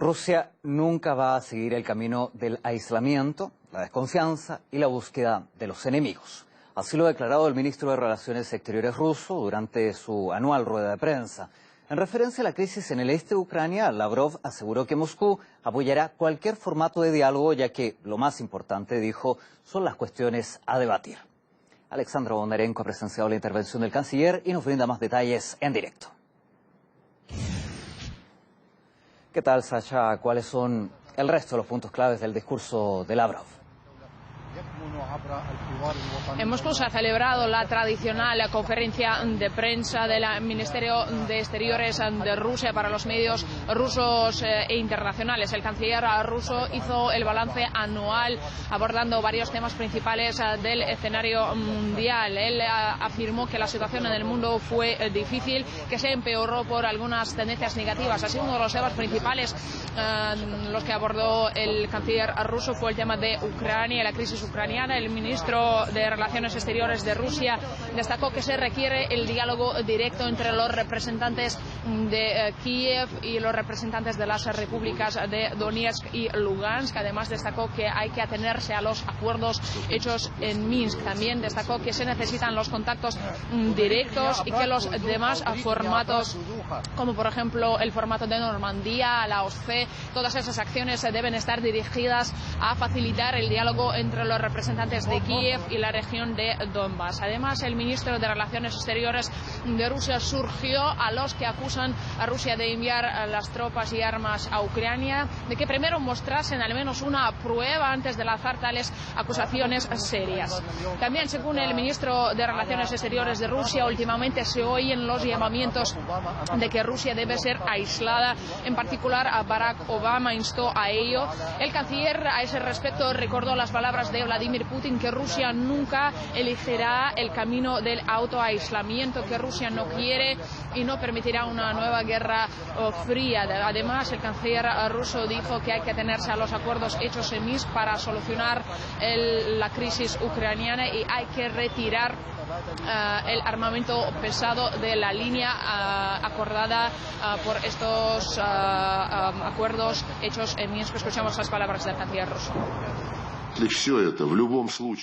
Rusia nunca va a seguir el camino del aislamiento, la desconfianza y la búsqueda de los enemigos. Así lo ha declarado el ministro de Relaciones Exteriores ruso durante su anual rueda de prensa. En referencia a la crisis en el este de Ucrania, Lavrov aseguró que Moscú apoyará cualquier formato de diálogo, ya que lo más importante, dijo, son las cuestiones a debatir. Alexandra Bondarenko ha presenciado la intervención del canciller y nos brinda más detalles en directo. ¿Qué tal, Sasha? ¿Cuáles son el resto de los puntos claves del discurso de Lavrov? En Moscú se ha celebrado la tradicional conferencia de prensa del Ministerio de Exteriores de Rusia para los medios rusos e internacionales. El canciller ruso hizo el balance anual abordando varios temas principales del escenario mundial. Él afirmó que la situación en el mundo fue difícil, que se empeoró por algunas tendencias negativas. Así, uno de los temas principales los que abordó el canciller ruso fue el tema de Ucrania y la crisis ucraniana. El ministro de Relaciones Exteriores de Rusia destacó que se requiere el diálogo directo entre los representantes de Kiev y los representantes de las repúblicas de Donetsk y Lugansk. Además, destacó que hay que atenerse a los acuerdos hechos en Minsk. También destacó que se necesitan los contactos directos y que los demás formatos, como por ejemplo el formato de Normandía, la OSCE, todas esas acciones deben estar dirigidas a facilitar el diálogo entre los representantes de Kiev y la región de Donbass. Además, el ministro de Relaciones Exteriores de Rusia surgió a los que acusan a Rusia de enviar las tropas y armas a Ucrania, de que primero mostrasen al menos una prueba antes de lanzar tales acusaciones serias. También, según el ministro de Relaciones Exteriores de Rusia, últimamente se oyen los llamamientos de que Rusia debe ser aislada. En particular, a Barack Obama instó a ello. El canciller, a ese respecto, recordó las palabras de Vladimir Putin, que Rusia nunca elegirá el camino del autoaislamiento, que Rusia no quiere y no permitirá una nueva guerra fría. Además, el canciller ruso dijo que hay que atenerse a los acuerdos hechos en Minsk para solucionar la crisis ucraniana y hay que retirar el armamento pesado de la línea acordada por estos acuerdos hechos en Minsk. Escuchamos las palabras del canciller ruso.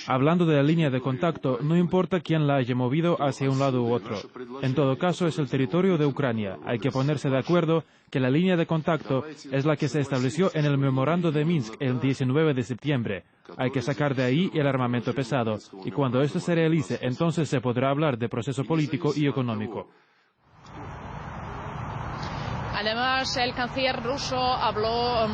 Hablando de la línea de contacto, no importa quién la haya movido hacia un lado u otro. En todo caso, es el territorio de Ucrania. Hay que ponerse de acuerdo que la línea de contacto es la que se estableció en el memorando de Minsk el 19 de septiembre. Hay que sacar de ahí el armamento pesado. Y cuando esto se realice, entonces se podrá hablar de proceso político y económico. Además, el canciller ruso habló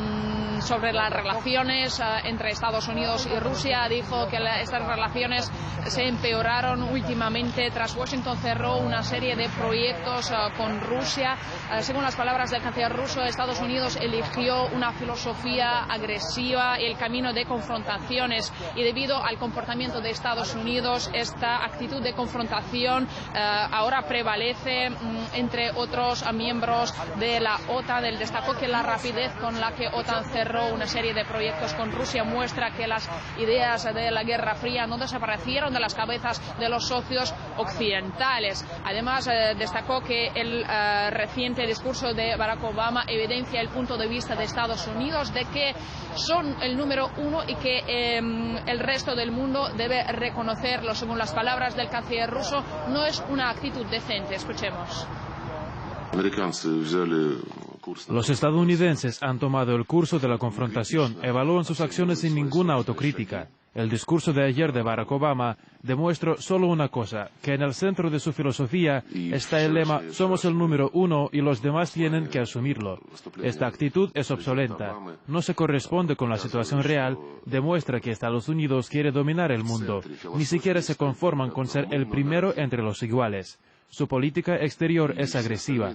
sobre las relaciones entre Estados Unidos y Rusia. Dijo que estas relaciones se empeoraron últimamente tras Washington cerró una serie de proyectos con Rusia. Según las palabras del canciller ruso, Estados Unidos eligió una filosofía agresiva y el camino de confrontaciones. Y debido al comportamiento de Estados Unidos, esta actitud de confrontación ahora prevalece entre otros miembros de la OTAN. Él destacó que la rapidez con la que OTAN cerró una serie de proyectos con Rusia muestra que las ideas de la Guerra Fría no desaparecieron de las cabezas de los socios occidentales. Además, destacó que el reciente discurso de Barack Obama evidencia el punto de vista de Estados Unidos de que son el número uno y que el resto del mundo debe reconocerlo. Según las palabras del canciller ruso, no es una actitud decente. Escuchemos. Los estadounidenses han tomado el curso de la confrontación, evalúan sus acciones sin ninguna autocrítica. El discurso de ayer de Barack Obama demuestra solo una cosa, que en el centro de su filosofía está el lema «Somos el número uno y los demás tienen que asumirlo». Esta actitud es obsoleta, no se corresponde con la situación real, demuestra que Estados Unidos quiere dominar el mundo, ni siquiera se conforman con ser el primero entre los iguales. Su política exterior es agresiva.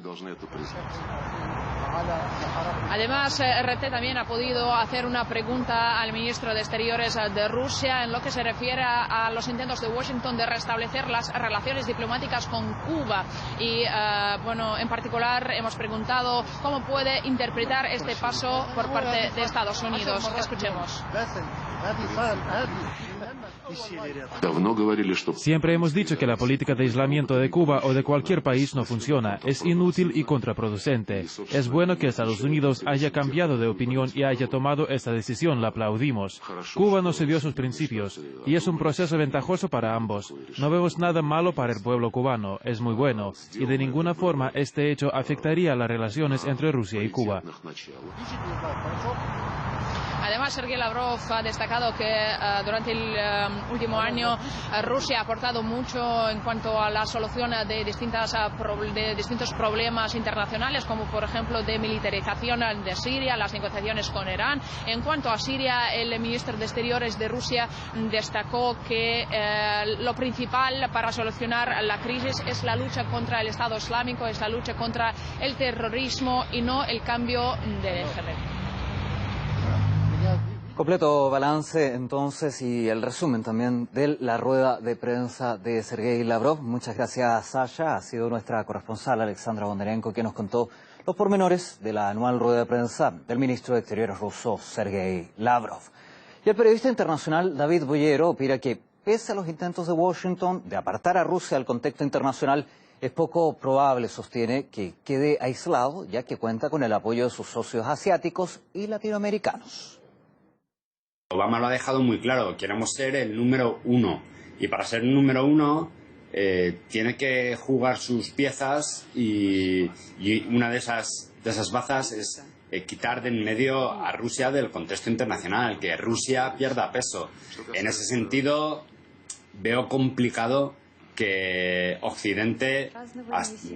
Además, RT también ha podido hacer una pregunta al ministro de Exteriores de Rusia en lo que se refiere a los intentos de Washington de restablecer las relaciones diplomáticas con Cuba. Y, en particular hemos preguntado cómo puede interpretar este paso por parte de Estados Unidos. Escuchemos. Siempre hemos dicho que la política de aislamiento de Cuba o de cualquier país no funciona, es inútil y contraproducente. Es bueno que Estados Unidos haya cambiado de opinión y haya tomado esta decisión, la aplaudimos. Cuba no cedió sus principios y es un proceso ventajoso para ambos. No vemos nada malo para el pueblo cubano, es muy bueno, y de ninguna forma este hecho afectaría las relaciones entre Rusia y Cuba. Además, Sergei Lavrov ha destacado que durante el último año Rusia ha aportado mucho en cuanto a la solución de distintos problemas internacionales, como por ejemplo de militarización de Siria, las negociaciones con Irán. En cuanto a Siria, el ministro de Exteriores de Rusia destacó que lo principal para solucionar la crisis es la lucha contra el Estado Islámico, es la lucha contra el terrorismo y no el cambio de régimen. Completo balance entonces y el resumen también de la rueda de prensa de Sergei Lavrov. Muchas gracias, Sasha. Ha sido nuestra corresponsal Alexandra Bondarenko quien nos contó los pormenores de la anual rueda de prensa del ministro de Exteriores ruso Sergei Lavrov. Y el periodista internacional David Boyero opina que pese a los intentos de Washington de apartar a Rusia del contexto internacional, es poco probable, sostiene, que quede aislado, ya que cuenta con el apoyo de sus socios asiáticos y latinoamericanos. Obama lo ha dejado muy claro, queremos ser el número uno. Y para ser el número uno tiene que jugar sus piezas y una de esas bazas es quitar de en medio a Rusia del contexto internacional, que Rusia pierda peso. En ese sentido veo complicado que Occidente,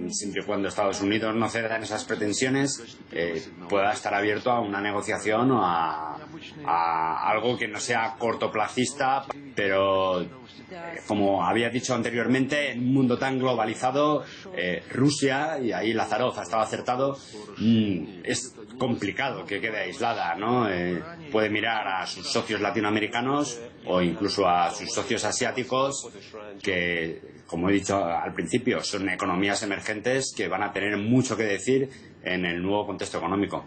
siempre y cuando Estados Unidos no ceda en esas pretensiones, pueda estar abierto a una negociación o a algo que no sea cortoplacista, pero como había dicho anteriormente, en un mundo tan globalizado, Rusia, y ahí Lazarov ha estado acertado, es complicado que quede aislada, ¿no? Puede mirar a sus socios latinoamericanos o incluso a sus socios asiáticos que, como he dicho al principio, son economías emergentes que van a tener mucho que decir en el nuevo contexto económico.